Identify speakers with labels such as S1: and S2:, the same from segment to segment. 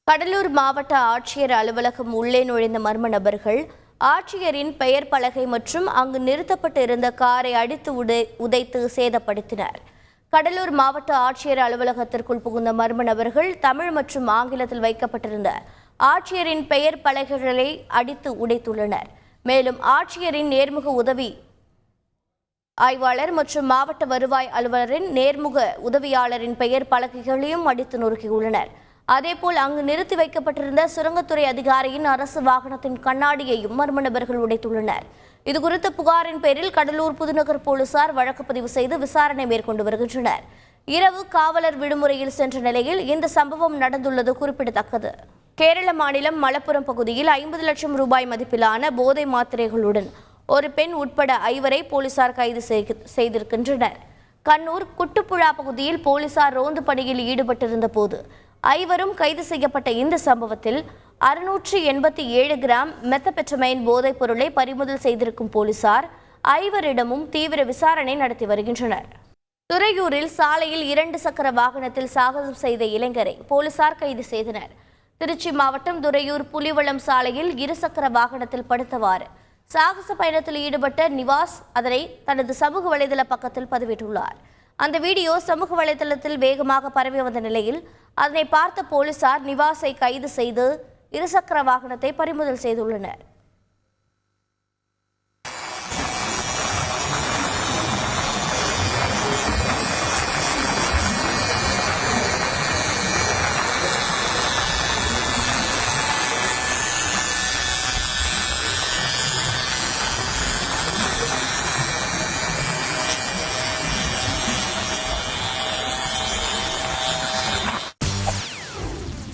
S1: கடலூர் மாவட்ட ஆட்சியர் அலுவலகம் உள்ளே நுழைந்த மர்ம நபர்கள் ஆட்சியரின் பெயர் பலகை மற்றும் அங்கு நிறுத்தப்பட்டு இருந்த காரை அடித்து உதைத்து சேதப்படுத்தினர். கடலூர் மாவட்ட ஆட்சியர் அலுவலகத்திற்குள் புகுந்த மர்ம நபர்கள் தமிழ் மற்றும் ஆங்கிலத்தில் வைக்கப்பட்டிருந்த ஆட்சியரின் பெயர் பலகைகளை அடித்து உடைத்துள்ளனர். மேலும் ஆட்சியரின் நேர்முக உதவி ஆய்வாளர் மற்றும் மாவட்ட வருவாய் அலுவலரின் நேர்முக உதவியாளரின் பெயர் பலகைகளையும் அடித்து நொறுக்கியுள்ளனர். அதேபோல் அங்கு நிறுத்தி வைக்கப்பட்டிருந்த சுரங்கத்துறை அதிகாரியின் அரசு வாகனத்தின் கண்ணாடியையும் மர்ம நபர்கள் உடைத்துள்ளனர். இதுகுறித்த புகாரின் பேரில் கடலூர் புதுநகர் போலீசார் வழக்கு பதிவு செய்து விசாரணை மேற்கொண்டு வருகின்றனர். இரவு காவலர் விடுமுறையில் சென்ற நிலையில் இந்த சம்பவம் நடந்துள்ளது குறிப்பிடத்தக்கது. கேரள மாநிலம் மலப்புரம் பகுதியில் 50 லட்சம் ரூபாய் மதிப்பிலான போதை மாத்திரைகளுடன் ஒரு பெண் உட்பட 5 போலீசார் கைது செய்திருக்கின்றனர். கண்ணூர் குட்டுப்புழா பகுதியில் போலீசார் ரோந்து பணியில் ஈடுபட்டிருந்த போது 5 கைது செய்யப்பட்ட இந்த சம்பவத்தில் 687 கிராம் மெத்தபெட்டமைன் போதைப் பொருளை பறிமுதல் செய்திருக்கும் போலீசார் 5 தீவிர விசாரணை நடத்தி வருகின்றனர். துறையூரில் சாலையில் 2 சக்கர வாகனத்தில் சாகசம் செய்த இளைஞரை போலீசார் கைது செய்தனர். திருச்சி மாவட்டம் துறையூர் புலிவளம் சாலையில் 2 சக்கர வாகனத்தில் படுத்தவாறு சாகச பயணத்தில் ஈடுபட்ட நிவாஸ் அதனை தனது சமூக வலைதள பக்கத்தில் பதிவிட்டுள்ளார். அந்த வீடியோ சமூக வலைதளத்தில் வேகமாக பரவி வந்த நிலையில் அதனை பார்த்த போலீசார் நிவாஸை கைது செய்து 2 சக்கர வாகனத்தை பறிமுதல் செய்துள்ளனர்.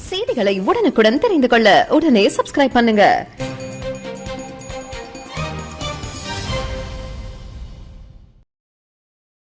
S2: செய்திகளை உடனுக்குடன் தெரிந்து கொள்ள உடனே சப்ஸ்கிரைப் பண்ணுங்க.